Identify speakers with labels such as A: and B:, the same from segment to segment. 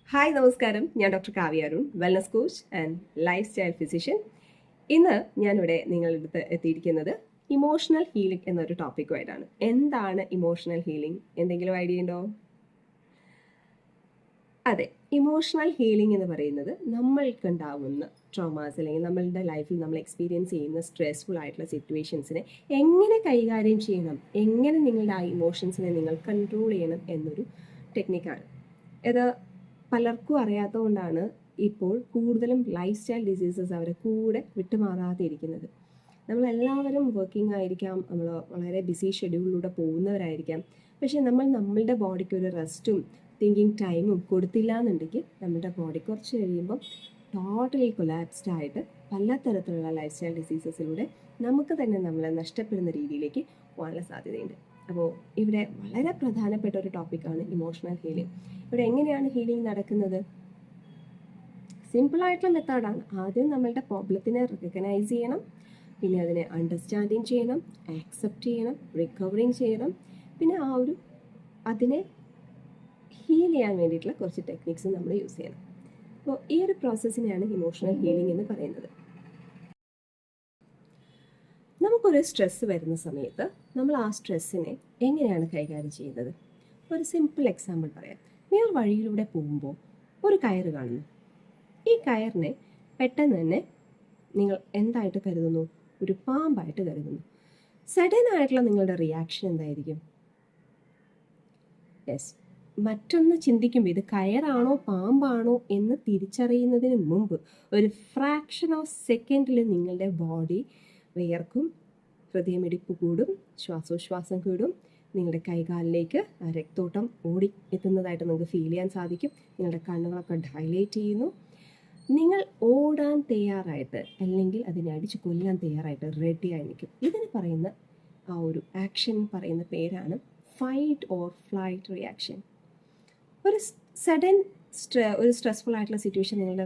A: Hi നമസ്കാരം, ഞാൻ doctor Kavya Arun, wellness coach and life style physician. ഇന്ന് ഞാനിവിടെ നിങ്ങളുടെ അടുത്ത് എത്തിയിരിക്കുന്നത് ഇമോഷണൽ ഹീലിംഗ് എന്നൊരു ടോപ്പിക്കുമായിട്ടാണ്. എന്താണ് ഇമോഷണൽ ഹീലിംഗ്? എന്തെങ്കിലും ഐഡിയ ഉണ്ടോ? അതെ, ഇമോഷണൽ ഹീലിംഗ് എന്ന് പറയുന്നത് നമ്മൾക്കുണ്ടാവുന്ന ട്രോമാസ് അല്ലെങ്കിൽ നമ്മളുടെ ലൈഫിൽ നമ്മൾ എക്സ്പീരിയൻസ് ചെയ്യുന്ന സ്ട്രെസ്ഫുൾ ആയിട്ടുള്ള സിറ്റുവേഷൻസിനെ എങ്ങനെ കൈകാര്യം ചെയ്യണം, എങ്ങനെ നിങ്ങളുടെ ആ ഇമോഷൻസിനെ നിങ്ങൾ കൺട്രോൾ ചെയ്യണം എന്നൊരു ടെക്നിക്കാണ്. ഇത് പലർക്കും അറിയാത്തതുകൊണ്ടാണ് ഇപ്പോൾ കൂടുതലും ലൈഫ് സ്റ്റൈൽ ഡിസീസസ് അവരെ കൂടെ വിട്ടുമാറാതെ ഇരിക്കുന്നത്. നമ്മളെല്ലാവരും വർക്കിംഗ് ആയിരിക്കാം, നമ്മൾ വളരെ ബിസി ഷെഡ്യൂളിലൂടെ പോകുന്നവരായിരിക്കാം. പക്ഷേ നമ്മളുടെ ബോഡിക്ക് ഒരു റെസ്റ്റും തിങ്കിങ് ടൈമും കൊടുത്തില്ല എന്നുണ്ടെങ്കിൽ നമ്മുടെ ബോഡി കുറച്ച് കഴിയുമ്പം ടോട്ടലി കൊലാപ്സ്ഡ് ആയിട്ട് പലതരത്തിലുള്ള ലൈഫ് സ്റ്റൈൽ ഡിസീസസിലൂടെ നമുക്ക് തന്നെ നമ്മളെ നഷ്ടപ്പെടുന്ന രീതിയിലേക്ക് പോകാനുള്ള സാധ്യതയുണ്ട്. അപ്പോൾ ഇവിടെ വളരെ പ്രധാനപ്പെട്ട ഒരു ടോപ്പിക്കാണ് ഇമോഷണൽ ഹീലിംഗ്. ഇവിടെ എങ്ങനെയാണ് ഹീലിംഗ് നടക്കുന്നത്? സിമ്പിളായിട്ടുള്ള മെത്തേഡാണ്. ആദ്യം നമ്മളുടെ പ്രോബ്ലത്തിനെ റെക്കഗ്നൈസ് ചെയ്യണം, പിന്നെ അതിനെ അണ്ടർസ്റ്റാൻഡിങ് ചെയ്യണം, ആക്സെപ്റ്റ് ചെയ്യണം, റിക്കവറിങ് ചെയ്യണം, പിന്നെ അതിനെ ഹീൽ ചെയ്യാൻ വേണ്ടിയിട്ടുള്ള കുറച്ച് ടെക്നിക്സ് നമ്മൾ യൂസ് ചെയ്യണം. അപ്പോൾ ഈ ഒരു പ്രോസസ്സിനെയാണ് ഇമോഷണൽ ഹീലിംഗ് എന്ന് പറയുന്നത്. നമുക്കൊരു സ്ട്രെസ്സ് വരുന്ന സമയത്ത് നമ്മൾ ആ സ്ട്രെസ്സിനെ എങ്ങനെയാണ് കൈകാര്യം ചെയ്യുന്നത്? ഒരു സിമ്പിൾ എക്സാമ്പിൾ പറയാം. നിങ്ങൾ വഴിയിലൂടെ പോകുമ്പോൾ ഒരു കയറ് കാണുന്നു. ഈ കയറിനെ പെട്ടെന്ന് തന്നെ നിങ്ങൾ എന്തായിട്ട് കരുതുന്നു? ഒരു പാമ്പായിട്ട് കരുതുന്നു. സഡൻ ആയിട്ടുള്ള നിങ്ങളുടെ റിയാക്ഷൻ എന്തായിരിക്കും? യെസ്, മറ്റൊന്ന് ചിന്തിക്കുമ്പോൾ ഇത് കയറാണോ പാമ്പാണോ എന്ന് തിരിച്ചറിയുന്നതിന് മുമ്പ് ഒരു ഫ്രാക്ഷൻ ഓഫ് സെക്കൻഡിൽ നിങ്ങളുടെ ബോഡി വിയർക്കും, ഹൃദയമിടിപ്പ് കൂടും, ശ്വാസോച്ഛ്വാസം കൂടും, നിങ്ങളുടെ കൈകാലിലേക്ക് ആ രക്തോട്ടം ഓടി എത്തുന്നതായിട്ട് നിങ്ങൾക്ക് ഫീൽ ചെയ്യാൻ സാധിക്കും. നിങ്ങളുടെ കണ്ണുകളൊക്കെ ഡയലേറ്റ് ചെയ്യുന്നു. നിങ്ങൾ ഓടാൻ തയ്യാറായിട്ട് അല്ലെങ്കിൽ അതിനെ അടിച്ച് കൊല്ലാൻ തയ്യാറായിട്ട് റെഡിയായി നിൽക്കും. ഇതിന് പറയുന്ന ആ ഒരു ആക്ഷൻ പറയുന്ന പേരാണ് ഫൈറ്റ് ഓർ ഫ്ലൈറ്റ് റിയാക്ഷൻ. ഒരു സഡൻ ഒരു സ്ട്രെസ്ഫുൾ ആയിട്ടുള്ള സിറ്റുവേഷൻ നിങ്ങളുടെ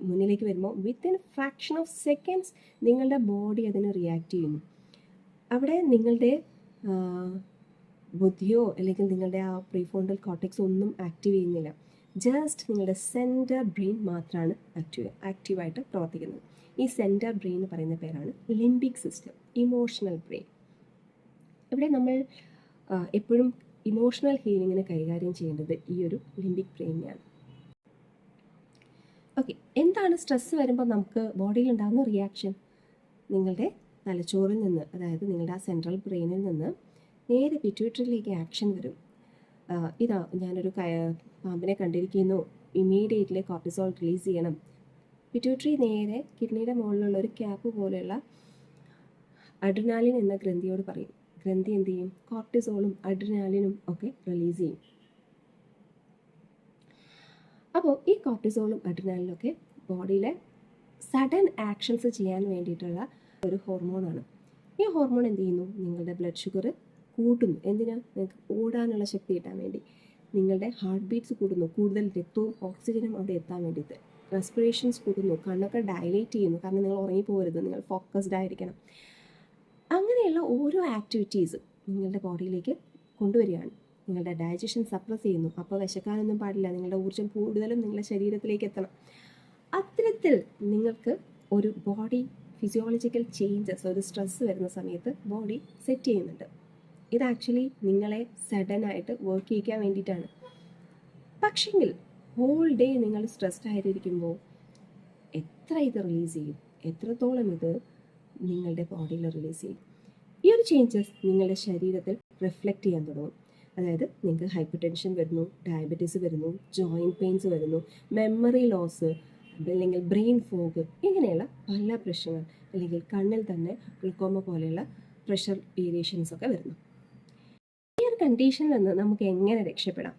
A: മുന്നിലേക്ക് വരുമ്പോൾ വിത്തിൻ ഫ്രാക്ഷൻ ഓഫ് സെക്കൻഡ്സ് നിങ്ങളുടെ ബോഡി അതിന് റിയാക്ട് ചെയ്യുന്നു. അവിടെ നിങ്ങളുടെ ബുദ്ധിയോ അല്ലെങ്കിൽ നിങ്ങളുടെ ആ പ്രീഫ്രോണ്ടൽ കോർട്ടെക്സ് ഒന്നും ആക്റ്റീവ് ചെയ്യുന്നില്ല. ജസ്റ്റ് നിങ്ങളുടെ സെൻറ്റർ ബ്രെയിൻ മാത്രമാണ് ആക്റ്റീവായിട്ട് പ്രവർത്തിക്കുന്നത്. ഈ സെൻറ്റർ ബ്രെയിൻ എന്ന് പറയുന്ന പേരാണ് ലിംബിക് സിസ്റ്റം, ഇമോഷണൽ ബ്രെയിൻ. ഇവിടെ നമ്മൾ എപ്പോഴും ഇമോഷണൽ ഹീലിങ്ങിനെ കൈകാര്യം ചെയ്യേണ്ടത് ഈ ഒരു ലിംബിക് ബ്രെയിനെയാണ്. ഓക്കെ, എന്താണ് സ്ട്രെസ്സ് വരുമ്പോൾ നമുക്ക് ബോഡിയിൽ ഉണ്ടാകുന്ന റിയാക്ഷൻ? നിങ്ങളുടെ തലച്ചോറിൽ നിന്ന്, അതായത് നിങ്ങളുടെ ആ സെൻട്രൽ ബ്രെയിനിൽ നിന്ന് നേരെ പിറ്റ്യൂട്ടറിയിലേക്ക് ആക്ഷൻ വരും. ഇതാ ഞാനൊരു പാമ്പിനെ കണ്ടിരിക്കുന്നു, ഇമ്മീഡിയറ്റ്ലി കോർട്ടിസോൾ റിലീസ് ചെയ്യണം. പിറ്റ്യൂട്ടറി നേരെ കിഡ്നിയുടെ മുകളിലുള്ള ഒരു ക്യാപ്പ് പോലെയുള്ള അഡ്രിനാലിൻ എന്ന ഗ്രന്ഥിയോട് പറയും. ഗ്രന്ഥി എന്ത് ചെയ്യും? കോർട്ടിസോളും അഡ്രിനാലിനും ഒക്കെ റിലീസ് ചെയ്യും. അപ്പോൾ ഈ കോർട്ടിസോളും അഡ്രിനാലിനും ഒക്കെ ബോഡിയിലെ സഡൻ ആക്ഷൻസ് ചെയ്യാൻ വേണ്ടിയിട്ടുള്ള ഒരു ഹോർമോണാണ്. ഈ ഹോർമോൺ എന്ത് ചെയ്യുന്നു? നിങ്ങളുടെ ബ്ലഡ് ഷുഗർ കൂട്ടുന്നു. എന്തിനാ? നിങ്ങൾക്ക് ഓടാനുള്ള ശക്തി കിട്ടാൻ വേണ്ടി. നിങ്ങളുടെ ഹാർട്ട് ബീറ്റ്സ് കൂടുന്നു, കൂടുതൽ രക്തവും ഓക്സിജനും അവിടെ എത്താൻ വേണ്ടിയിട്ട്. റെസ്പിറേഷൻസ് കൂടുന്നു, കണ്ണൊക്കെ ഡയലേറ്റ് ചെയ്യുന്നു, കാരണം നിങ്ങൾ ഉറങ്ങിപ്പോകരുത്, നിങ്ങൾ ഫോക്കസ്ഡ് ആയിരിക്കണം. അങ്ങനെയുള്ള ഓരോ ആക്ടിവിറ്റീസ് നിങ്ങളുടെ ബോഡിയിലേക്ക് കൊണ്ടുവരികയാണ്. നിങ്ങളുടെ ഡൈജഷൻ സപ്രസ് ചെയ്യുന്നു. അപ്പോൾ വിശക്കാനൊന്നും പാടില്ല, നിങ്ങളുടെ ഊർജ്ജം കൂടുതലും നിങ്ങളുടെ ശരീരത്തിലേക്ക് എത്തണം. അത്തരത്തിൽ നിങ്ങൾക്ക് ഒരു ബോഡി ഫിസിയോളജിക്കൽ ചേഞ്ചസ്, ഒരു സ്ട്രെസ്സ് വരുന്ന സമയത്ത് ബോഡി സെറ്റ് ചെയ്യുന്നുണ്ട്. ഇത് ആക്ച്വലി നിങ്ങളെ സഡനായിട്ട് വർക്ക് ചെയ്യിക്കാൻ വേണ്ടിയിട്ടാണ്. പക്ഷെങ്കിൽ ഹോൾ ഡേ നിങ്ങൾ സ്ട്രെസ്ഡ് ആയിട്ടിരിക്കുമ്പോൾ എത്ര ഇത് റിലീസ് ചെയ്യും? എത്രത്തോളം ഇത് നിങ്ങളുടെ ബോഡിയിൽ റിലീസ് ചെയ്യും? ഈ ഒരു ചേഞ്ചസ് നിങ്ങളുടെ ശരീരത്തിൽ റിഫ്ലക്റ്റ് ചെയ്യാൻ തുടങ്ങും. അതായത് നിങ്ങൾക്ക് ഹൈപ്പർ ടെൻഷൻ വരുന്നു, ഡയബറ്റീസ് വരുന്നു, ജോയിൻറ്റ് പെയിൻസ് വരുന്നു, മെമ്മറി ലോസ്, അല്ലെങ്കിൽ ബ്രെയിൻ ഫോഗ്, ഇങ്ങനെയുള്ള പല പ്രശ്നങ്ങൾ, അല്ലെങ്കിൽ കണ്ണിൽ തന്നെ ഗ്ലൂക്കോമ പോലെയുള്ള പ്രഷർ വേരിയേഷൻസ് ഒക്കെ വരുന്നു. ഈ ഒരു കണ്ടീഷനിൽ നിന്ന് നമുക്ക് എങ്ങനെ രക്ഷപ്പെടാം?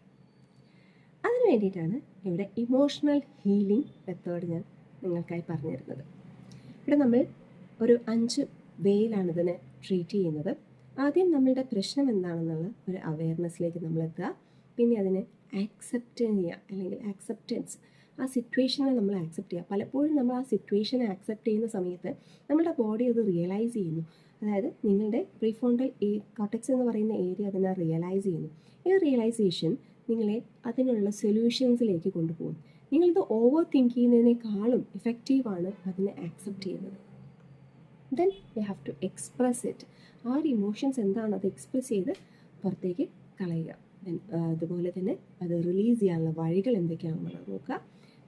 A: അതിന് വേണ്ടിയിട്ടാണ് ഇവിടെ ഇമോഷണൽ ഹീലിംഗ് മെത്തേഡ് ഞാൻ നിങ്ങൾക്കായി പറഞ്ഞു തരുന്നത്. ഇവിടെ നമ്മൾ ഒരു 5 വേയിലാണ് ഇതിനെ ട്രീറ്റ് ചെയ്യുന്നത്. ആദ്യം നമ്മളുടെ പ്രശ്നം എന്താണെന്നുള്ള ഒരു അവെയർനെസ്സിലേക്ക് നമ്മൾ എത്തുക. പിന്നെ അതിനെ ആക്സെപ്റ്റ് ചെയ്യുക, അല്ലെങ്കിൽ ആക്സെപ്റ്റൻസ്. ആ സിറ്റുവേഷനെ നമ്മൾ ആക്സെപ്റ്റ് ചെയ്യുക. പലപ്പോഴും നമ്മൾ ആ സിറ്റുവേഷനെ ആക്സെപ്റ്റ് ചെയ്യുന്ന സമയത്ത് നമ്മുടെ ബോഡി അത് റിയലൈസ് ചെയ്യുന്നു. അതായത് നിങ്ങളുടെ പ്രീഫ്രോണ്ടൽ കോർട്ടെക്സ് എന്ന് പറയുന്ന ഏരിയ അതിനെ റിയലൈസ് ചെയ്യുന്നു. ഈ റിയലൈസേഷൻ നിങ്ങളെ അതിനുള്ള സൊല്യൂഷൻസിലേക്ക് കൊണ്ടുപോകും. നിങ്ങളിത് ഓവർ തിങ്ക് ചെയ്യുന്നതിനേക്കാളും ഇഫക്റ്റീവാണ് അതിനെ ആക്സെപ്റ്റ് ചെയ്യുന്നത്. Then you have to express it. ആ ഒരു ഇമോഷൻസ് എന്താണ് അത് എക്സ്പ്രസ് ചെയ്ത് പുറത്തേക്ക് കളയുക. ദെൻ അതുപോലെ തന്നെ അത് റിലീസ് ചെയ്യാനുള്ള വഴികൾ എന്തൊക്കെയാണെന്നുള്ളത് നോക്കുക.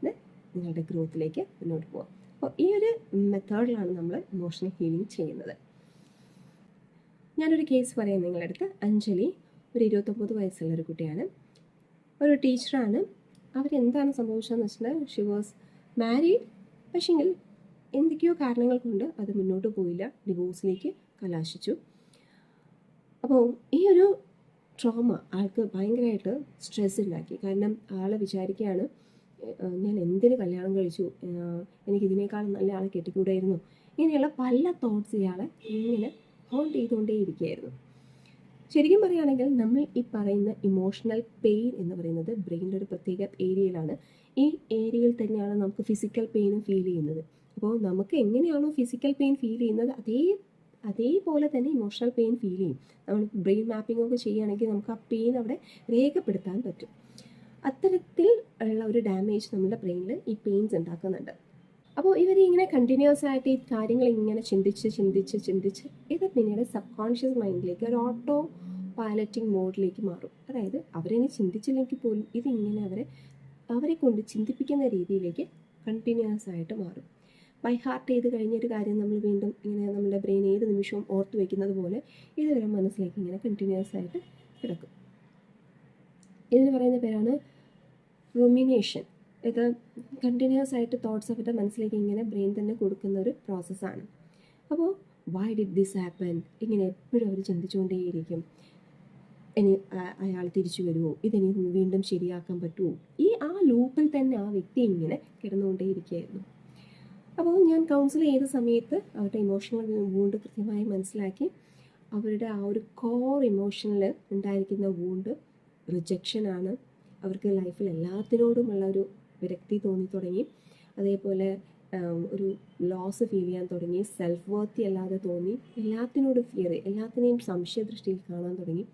A: ദെൻ നിങ്ങളുടെ ഗ്രോത്തിലേക്ക് മുന്നോട്ട് പോകാം. അപ്പോൾ ഈ ഒരു മെത്തേഡിലാണ് നമ്മൾ ഇമോഷണൽ ഹീലിംഗ് ചെയ്യുന്നത്. ഞാനൊരു കേസ് പറയാം നിങ്ങളുടെ അടുത്ത്. അഞ്ജലി ഒരു 29 വയസ്സുള്ളൊരു കുട്ടിയാണ്, ഒരു ടീച്ചറാണ്. അവരെന്താണ് സംഭവിച്ചതെന്ന് വെച്ചിട്ടുണ്ടെങ്കിൽ ഷി വാസ് മാരീഡ്, പക്ഷേങ്കിൽ എന്തൊക്കെയോ കാരണങ്ങൾ കൊണ്ട് അത് മുന്നോട്ട് പോയില്ല, ഡിവോഴ്സിലേക്ക് കലാശിച്ചു. അപ്പോൾ ഈ ഒരു ട്രോമ ആൾക്ക് ഭയങ്കരമായിട്ട് സ്ട്രെസ് ഉണ്ടാക്കി. കാരണം ആൾ വിചാരിക്കുകയാണ്, ഞാൻ എന്തിന് കല്യാണം കഴിച്ചു, എനിക്കിതിനേക്കാളും നല്ല ആളെ കെട്ടിക്കൂടായിരുന്നു. ഇങ്ങനെയുള്ള പല തോട്ട്സ് ഇയാളെ ഇങ്ങനെ ഹോൾഡ് ചെയ്തുകൊണ്ടേയിരിക്കുകയായിരുന്നു. ശരിക്കും പറയുകയാണെങ്കിൽ നമ്മൾ ഈ പറയുന്ന ഇമോഷണൽ പെയിൻ എന്ന് പറയുന്നത് ബ്രെയിനിൻ്റെ ഒരു പ്രത്യേക ഏരിയയിലാണ്. ഈ ഏരിയയിൽ തന്നെയാണ് നമുക്ക് ഫിസിക്കൽ പെയിനും ഫീൽ ചെയ്യുന്നത്. അപ്പോൾ നമുക്ക് എങ്ങനെയാണോ ഫിസിക്കൽ പെയിൻ ഫീൽ ചെയ്യുന്നത് അതേപോലെ തന്നെ ഇമോഷണൽ പെയിൻ ഫീൽ ചെയ്യും. നമ്മൾ ബ്രെയിൻ മാപ്പിംഗ് ഒക്കെ ചെയ്യുകയാണെങ്കിൽ നമുക്ക് ആ പെയിൻ അവിടെ രേഖപ്പെടുത്താൻ പറ്റും. അത്തരത്തിൽ ഉള്ള ഒരു ഡാമേജ് നമ്മുടെ ബ്രെയിനിൽ ഈ പെയിൻസ് ഉണ്ടാക്കുന്നുണ്ട്. അപ്പോൾ ഇവർ ഇങ്ങനെ കണ്ടിന്യൂസ് ആയിട്ട് ഈ കാര്യങ്ങൾ ഇങ്ങനെ ചിന്തിച്ച് ഇത് പിന്നീട് സബ് കോൺഷ്യസ് മൈൻഡിലേക്ക് ഒരു ഓട്ടോ പൈലറ്റിംഗ് മോഡിലേക്ക് മാറും. അതായത് അവരിനി ചിന്തിച്ചില്ലെങ്കിൽ പോലും ഇതിങ്ങനെ അവരെ കൊണ്ട് ചിന്തിപ്പിക്കുന്ന രീതിയിലേക്ക് കണ്ടിന്യൂസ് ആയിട്ട് മാറും. ബൈ ഹാർട്ട് ചെയ്ത് കഴിഞ്ഞൊരു കാര്യം നമ്മൾ വീണ്ടും ഇങ്ങനെ നമ്മുടെ ബ്രെയിൻ ഏത് നിമിഷവും ഓർത്ത് വയ്ക്കുന്നത് പോലെ ഇതുവരെ മനസ്സിലേക്ക് ഇങ്ങനെ കണ്ടിന്യൂസ് ആയിട്ട് കിടക്കും. ഇതിന് പറയുന്ന പേരാണ് റുമിനേഷൻ. ഇത് കണ്ടിന്യൂസ് ആയിട്ട് തോട്ട്സ് അവരുടെ മനസ്സിലേക്ക് ഇങ്ങനെ ബ്രെയിൻ തന്നെ കൊടുക്കുന്ന ഒരു പ്രോസസ്സാണ്. അപ്പോൾ വൈ ഡിഡ് ദിസ് ഹാപ്പൻ, ഇങ്ങനെ എപ്പോഴും അവർ ചിന്തിച്ചുകൊണ്ടേയിരിക്കും. ഇനി അയാൾ തിരിച്ചു വരുമോ, ഇതിനി വീണ്ടും ശരിയാക്കാൻ പറ്റുമോ, ആ ലൂപ്പിൽ തന്നെ ആ വ്യക്തി ഇങ്ങനെ കിടന്നുകൊണ്ടേയിരിക്കുകയായിരുന്നു. അപ്പോൾ ഞാൻ കൗൺസിൽ ചെയ്ത സമയത്ത് അവരുടെ ഇമോഷണൽ വൂണ്ട് കൃത്യമായി മനസ്സിലാക്കി. അവരുടെ ആ ഒരു കോർ ഇമോഷനിൽ ഉണ്ടായിരിക്കുന്ന വൂണ്ട് റിജക്ഷനാണ്. അവർക്ക് ലൈഫിൽ എല്ലാത്തിനോടുമുള്ള ഒരു വിരക്തി തോന്നി തുടങ്ങി. അതേപോലെ ഒരു ലോസ് ഫീൽ ചെയ്യാൻ തുടങ്ങി. സെൽഫ് വർത്തി അല്ലാതെ തോന്നി. എല്ലാത്തിനോടും ഫിയർ, എല്ലാത്തിനെയും സംശയദൃഷ്ടിയിൽ കാണാൻ തുടങ്ങി.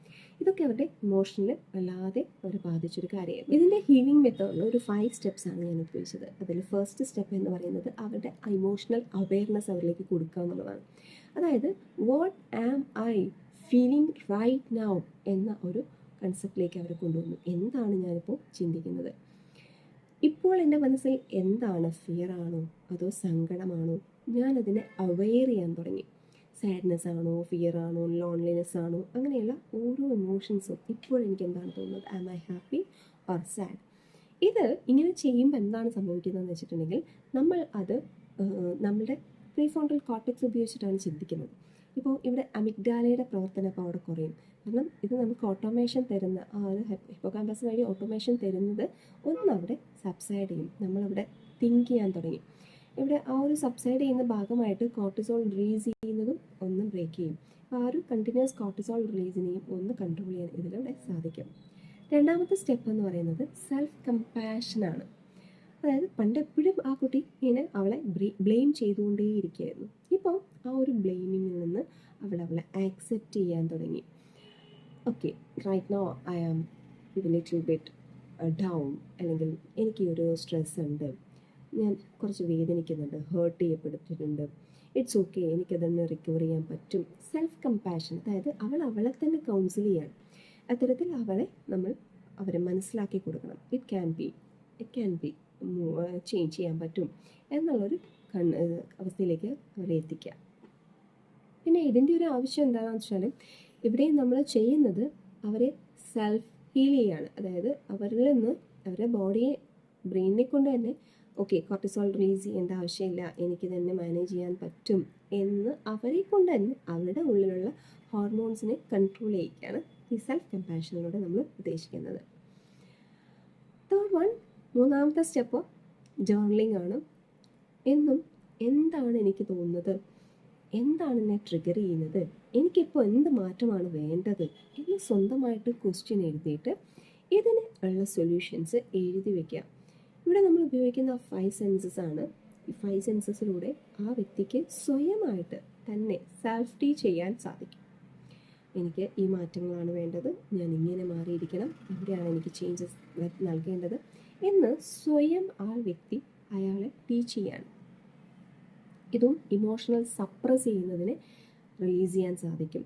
A: ഇതൊക്കെ അവരുടെ ഇമോഷനിൽ വല്ലാതെ അവരെ ബാധിച്ചൊരു കാര്യമായിരുന്നു. ഇതിൻ്റെ ഹീലിംഗ് മെത്തേഡിൽ ഒരു 5 സ്റ്റെപ്സാണ് ഞാൻ ഉപയോഗിച്ചത്. അതിൽ ഫസ്റ്റ് സ്റ്റെപ്പ് എന്ന് പറയുന്നത് അവരുടെ ഇമോഷണൽ അവെയർനെസ് അവരിലേക്ക് കൊടുക്കുക എന്നുള്ളതാണ്. അതായത് what am I feeling right now എന്ന ഒരു കൺസെപ്റ്റിലേക്ക് അവരെ കൊണ്ടുവന്നു. എന്താണ് ഞാനിപ്പോൾ ചിന്തിക്കുന്നത്, ഇപ്പോൾ എൻ്റെ മനസ്സിൽ എന്താണ്, ഫിയർ ആണോ അതോ സങ്കടമാണോ? ഞാനതിനെ അവെയർ ചെയ്യാൻ തുടങ്ങി. സാഡ്നെസ് ആണോ, ഫിയർ ആണോ, ലോൺലിനെസ് ആണോ, അങ്ങനെയുള്ള ഓരോ ഇമോഷൻസും ഇപ്പോൾ എനിക്ക് എന്താണ് തോന്നുന്നത്, am I happy or sad? ഇത് ഇങ്ങനെ ചെയ്യുമ്പോൾ എന്താണ് സംഭവിക്കുന്നതെന്ന് വെച്ചിട്ടുണ്ടെങ്കിൽ നമ്മൾ അത് നമ്മുടെ പ്രീഫ്രോണ്ടൽ കോർട്ടെക്സ് ഉപയോഗിച്ചിട്ടാണ് ചിന്തിക്കുന്നത്. ഇപ്പോൾ ഇവിടെ അമിഗ്ഡാലയുടെ പ്രവർത്തനം അപ്പോൾ അവിടെ കുറയും. കാരണം ഇത് നമുക്ക് ഓട്ടോമേഷൻ തരുന്ന ആ ഒരു ഹിപ്പോകാമ്പസ് വഴി ഓട്ടോമേഷൻ തരുന്നത് അവിടെ സബ്സൈഡ് ചെയ്യും. നമ്മളവിടെ തിങ്ക് ചെയ്യാൻ തുടങ്ങി. ഇവിടെ ആ ഒരു സബ്സൈഡ് ചെയ്യുന്ന ഭാഗമായിട്ട് കോർട്ടിസോൾ റിലീസ് ചെയ്യുന്നതും ഒന്ന് ബ്രേക്ക് ചെയ്യും. അപ്പോൾ ആ ഒരു കണ്ടിന്യൂസ് കോർട്ടിസോൾ റിലീസിനെയും ഒന്ന് കൺട്രോൾ ചെയ്യാൻ ഇതിലൂടെ സാധിക്കും. രണ്ടാമത്തെ സ്റ്റെപ്പ് എന്ന് പറയുന്നത് സെൽഫ് കമ്പാഷനാണ്. അതായത് പണ്ട് എപ്പോഴും ആ കുട്ടി ഇങ്ങനെ അവളെ ബ്ലെയിം ചെയ്തുകൊണ്ടേയിരിക്കുകയായിരുന്നു. ഇപ്പോൾ ആ ഒരു ബ്ലെയിമിങ്ങിൽ നിന്ന് അവളെ ആക്സെപ്റ്റ് ചെയ്യാൻ തുടങ്ങി. Okay, right now I am little bit down, അല്ലെങ്കിൽ എനിക്ക് ഒരു സ്ട്രെസ് ഉണ്ട്, ഞാൻ കുറച്ച് വേദനിക്കുന്നുണ്ട്, ഹേർട്ട് ചെയ്യപ്പെട്ടിട്ടുണ്ട്, ഇറ്റ്സ് ഓക്കെ, എനിക്കതൊന്ന് റിക്കവർ ചെയ്യാൻ പറ്റും. സെൽഫ് കമ്പാഷൻ, അതായത് അവളെ തന്നെ കൗൺസിൽ ചെയ്യണം. അത്തരത്തിൽ അവരെ മനസ്സിലാക്കി കൊടുക്കണം. ഇറ്റ് ക്യാൻ ബി ചേഞ്ച് ചെയ്യാൻ പറ്റും എന്നുള്ളൊരു അവസ്ഥയിലേക്ക് അവരെ എത്തിക്കുക. പിന്നെ ഇതിൻ്റെ ഒരു ആവശ്യം എന്താണെന്ന് വെച്ചാൽ ഇവിടെയും നമ്മൾ ചെയ്യുന്നത് അവരെ സെൽഫ് ഹീൽ ചെയ്യാണ്. അതായത് അവരിൽ നിന്ന് അവരുടെ ബോഡിയെ ബ്രെയിനിനെ കൊണ്ട് തന്നെ ഓക്കെ കോർട്ടിസോൾ റിലീസ് ചെയ്യേണ്ട ആവശ്യമില്ല, എനിക്ക് തന്നെ മാനേജ് ചെയ്യാൻ പറ്റും എന്ന് അവരെ കൊണ്ട് തന്നെ അവരുടെ ഉള്ളിലുള്ള ഹോർമോൺസിനെ കൺട്രോൾ ചെയ്യിക്കുകയാണ് ഈ സെൽഫ് കമ്പാഷനിലൂടെ നമ്മൾ ഉദ്ദേശിക്കുന്നത്. തേർഡ് വൺ, മൂന്നാമത്തെ സ്റ്റെപ്പ് ജേർണലിംഗ് ആണ്. എന്നും എന്താണ് എനിക്ക് തോന്നുന്നത്, എന്താണ് എന്നെ ട്രിഗർ ചെയ്യുന്നത്, എനിക്കിപ്പോൾ എന്ത് മാറ്റമാണ് വേണ്ടത് എന്ന് സ്വന്തമായിട്ട് ക്വസ്റ്റ്യൻ എഴുതിയിട്ട് ഇതിന് ഉള്ള സൊല്യൂഷൻസ് എഴുതി വയ്ക്കുക. ഇവിടെ നമ്മൾ ഉപയോഗിക്കുന്ന 5 സെൻസസ് ആണ്. ഈ 5 സെൻസസിലൂടെ ആ വ്യക്തിക്ക് സ്വയമായിട്ട് തന്നെ സെൽഫ് ടീച്ച് ചെയ്യാൻ സാധിക്കും. എനിക്ക് ഈ മാറ്റങ്ങളാണ് വേണ്ടത്, ഞാൻ ഇങ്ങനെ മാറിയിരിക്കണം, ഇവിടെയാണ് എനിക്ക് ചേഞ്ചസ് നൽകേണ്ടത് എന്ന് സ്വയം ആ വ്യക്തി അയാളെ ടീച്ച് ചെയ്യാണ്. ഇതും ഇമോഷണൽ സപ്രസ് ചെയ്യുന്നതിനെ റിലീസ് ചെയ്യാൻ സാധിക്കും.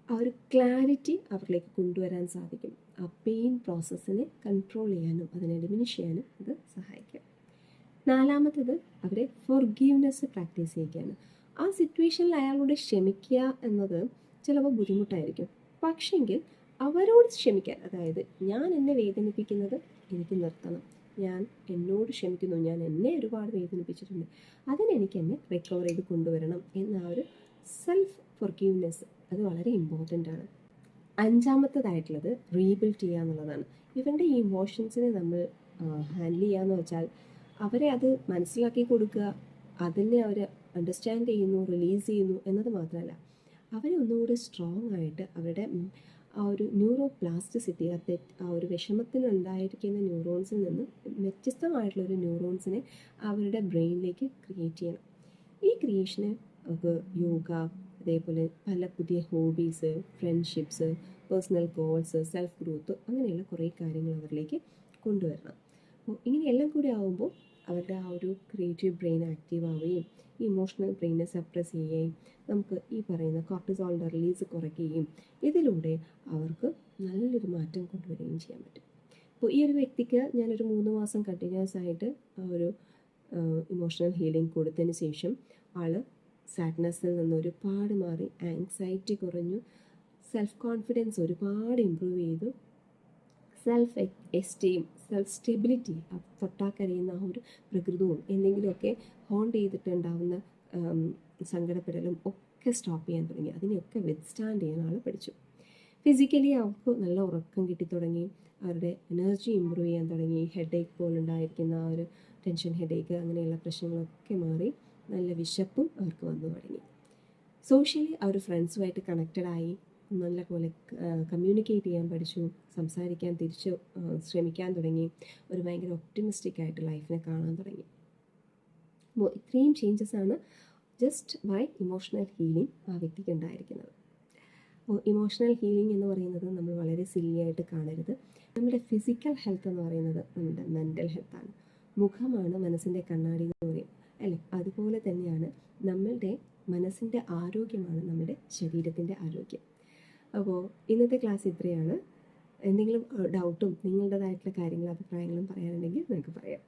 A: ആ ഒരു ക്ലാരിറ്റി അവരിലേക്ക് കൊണ്ടുവരാൻ സാധിക്കും. ആ പെയിൻ പ്രോസസ്സിനെ കൺട്രോൾ ചെയ്യാനും അതിനെ ഡിമിനിഷ് ചെയ്യാനും ഇത് സഹായിക്കും. നാലാമത്തേത് അവരെ ഫോർഗീവ്നെസ് പ്രാക്ടീസ് ചെയ്യുകയാണ്. ആ സിറ്റുവേഷനിൽ അയാളോട് ക്ഷമിക്കുക എന്നത് ചിലപ്പോൾ ബുദ്ധിമുട്ടായിരിക്കും. പക്ഷെങ്കിൽ അവരോട് ക്ഷമിക്കാൻ, അതായത് ഞാൻ എന്നെ വേദനിപ്പിക്കുന്നത് എനിക്ക് നിർത്തണം, ഞാൻ എന്നോട് ക്ഷമിക്കുന്നു, ഞാൻ എന്നെ ഒരുപാട് വേദനിപ്പിച്ചിട്ടുണ്ട്, അതിനെനിക്ക് എന്നെ റിക്കവർ ചെയ്ത് കൊണ്ടുവരണം എന്ന ആ ഒരു സെൽഫ് ഫോർഗീവ്നെസ് അത് വളരെ ഇമ്പോർട്ടൻ്റ് ആണ്. അഞ്ചാമത്തേതായിട്ടുള്ളത് റീബിൽഡ് ചെയ്യുക എന്നുള്ളതാണ്. ഇവരുടെ ഈ ഇമോഷൻസിനെ നമ്മൾ ഹാൻഡിൽ ചെയ്യാന്ന് വെച്ചാൽ അവരെ അത് മനസ്സിലാക്കി കൊടുക്കുക, അതിനെ അവർ അണ്ടർസ്റ്റാൻഡ് ചെയ്യുന്നു, റിലീസ് ചെയ്യുന്നു എന്നത് മാത്രമല്ല, അവരെ ഒന്നുകൂടി സ്ട്രോങ് ആയിട്ട് അവരുടെ ആ ഒരു ന്യൂറോ പ്ലാസ്റ്റിസിറ്റി, ആ ഒരു വിഷമത്തിനുണ്ടായിരിക്കുന്ന ന്യൂറോൺസിൽ നിന്ന് വ്യത്യസ്തമായിട്ടുള്ളൊരു ന്യൂറോൺസിനെ അവരുടെ ബ്രെയിനിലേക്ക് ക്രിയേറ്റ് ചെയ്യണം. ഈ ക്രിയേഷന് യോഗ, അതേപോലെ പല പുതിയ hobbies, friendships, personal goals, self growth, അങ്ങനെയുള്ള കുറേ കാര്യങ്ങൾ അവരിലേക്ക് കൊണ്ടുവരണം. അപ്പോൾ ഇങ്ങനെയെല്ലാം കൂടി ആകുമ്പോൾ അവരുടെ ആ ഒരു ക്രിയേറ്റീവ് ബ്രെയിൻ ആക്റ്റീവ് ആവുകയും ഈ ഇമോഷണൽ ബ്രെയിനെ സപ്രസ് ചെയ്യുകയും നമുക്ക് ഈ പറയുന്ന കോർട്ടിസോളിൻ്റെ റിലീസ് കുറയ്ക്കുകയും ഇതിലൂടെ അവർക്ക് നല്ലൊരു മാറ്റം കൊണ്ടുവരികയും ചെയ്യാൻ പറ്റും. അപ്പോൾ ഈ ഒരു വ്യക്തിക്ക് ഞാനൊരു 3 മാസം കണ്ടിന്യൂസ് ആയിട്ട് ആ ഒരു ഇമോഷണൽ ഹീലിംഗ് കൊടുത്തതിന് ശേഷം ആൾ സാഡ്നെസ്സിൽ നിന്ന് ഒരുപാട് മാറി, ആങ്സൈറ്റി കുറഞ്ഞു, സെൽഫ് കോൺഫിഡൻസ് ഒരുപാട് ഇമ്പ്രൂവ് ചെയ്തു, സെൽഫ് എസ്റ്റീം, സെൽഫ് സ്റ്റെബിലിറ്റി, തൊട്ടാക്കറിയുന്ന ആ ഒരു പ്രകൃതവും എന്തെങ്കിലുമൊക്കെ ഹോണ്ട് ചെയ്തിട്ടുണ്ടാവുന്ന സങ്കടപ്പെടലും ഒക്കെ സ്റ്റോപ്പ് ചെയ്യാൻ തുടങ്ങി. അതിനെയൊക്കെ വിത്ത്സ്റ്റാൻഡ് ചെയ്യാൻ ആൾ പഠിച്ചു. ഫിസിക്കലി അവർക്ക് നല്ല ഉറക്കം കിട്ടി തുടങ്ങി, അവരുടെ എനർജി ഇമ്പ്രൂവ് ചെയ്യാൻ തുടങ്ങി, ഹെഡേക്ക് പോലുണ്ടായിരിക്കുന്ന ആ ഒരു ടെൻഷൻ ഹെഡേക്ക് അങ്ങനെയുള്ള പ്രശ്നങ്ങളൊക്കെ മാറി, നല്ല വിശപ്പും അവർക്ക് വന്നു തുടങ്ങി. സോഷ്യലി അവർ ഫ്രണ്ട്സുമായിട്ട് കണക്റ്റഡായി, നല്ലപോലെ കമ്മ്യൂണിക്കേറ്റ് ചെയ്യാൻ പഠിച്ചു, സംസാരിക്കാൻ തിരിച്ച് ശ്രമിക്കാൻ തുടങ്ങി, ഒരു ഭയങ്കര ഒപ്റ്റിമിസ്റ്റിക് ആയിട്ട് ലൈഫിനെ കാണാൻ തുടങ്ങി. അപ്പോൾ ഇത്രയും ചേഞ്ചസാണ് ജസ്റ്റ് ബൈ ഇമോഷണൽ ഹീലിംഗ് ആ വ്യക്തിക്ക് ഉണ്ടായിരിക്കുന്നത്. അപ്പോൾ ഇമോഷണൽ ഹീലിംഗ് എന്ന് പറയുന്നത് നമ്മൾ വളരെ സില്ലിയായിട്ട് കാണരുത്. നമ്മുടെ ഫിസിക്കൽ ഹെൽത്ത് എന്ന് പറയുന്നത് നമ്മുടെ മെൻ്റൽ ഹെൽത്താണ്. മുഖമാണ് മനസ്സിൻ്റെ കണ്ണാടി എന്ന് പറയും അല്ലേ? അതുപോലെ തന്നെയാണ് നമ്മളുടെ മനസ്സിൻ്റെ ആരോഗ്യമാണ് നമ്മുടെ ശരീരത്തിൻ്റെ ആരോഗ്യം. അപ്പോൾ ഇന്നത്തെ ക്ലാസ് ഇത്രയാണ്. എന്തെങ്കിലും ഡൗട്ടും നിങ്ങളുടേതായിട്ടുള്ള കാര്യങ്ങളും അഭിപ്രായങ്ങളും പറയാനുണ്ടെങ്കിൽ നിങ്ങൾക്ക് പറയാം.